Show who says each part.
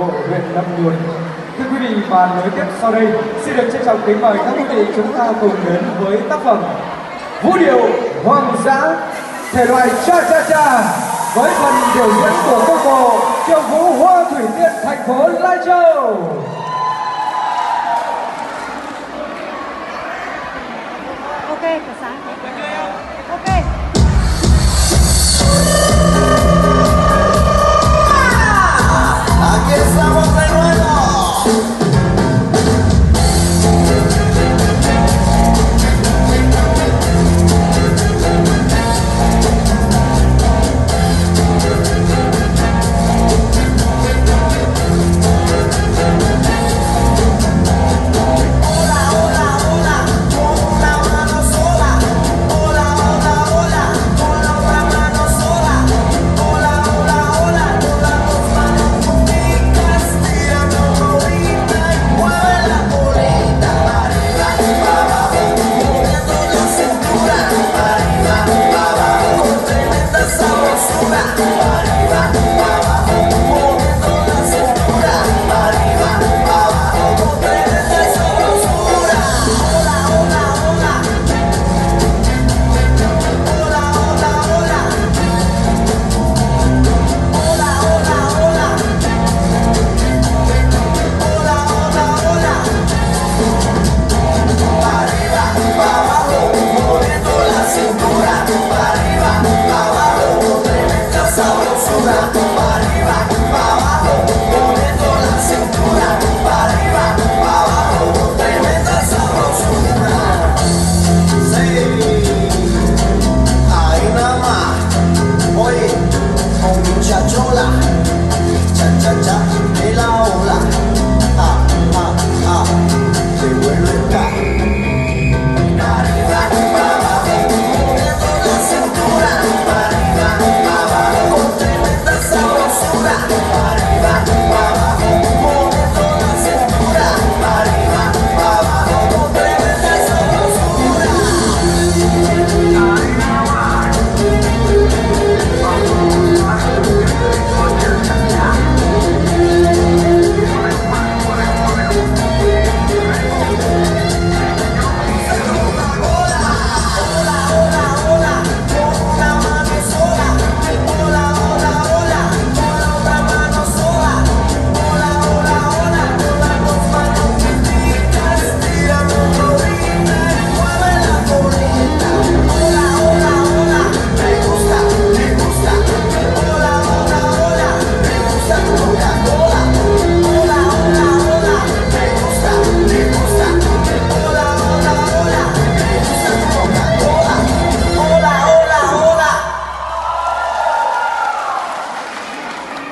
Speaker 1: bộ huyện Nậm Nhùn. Thưa quý vị, và nối tiếp sau đây xin được trân trọng kính mời các quý vị chúng ta cùng đến với tác phẩm Vũ điệu hoang dã thể loại cha cha cha với phần biểu diễn của câu bộ Kiều Vũ Hoa Thủy Tiên thành phố Lai Châu.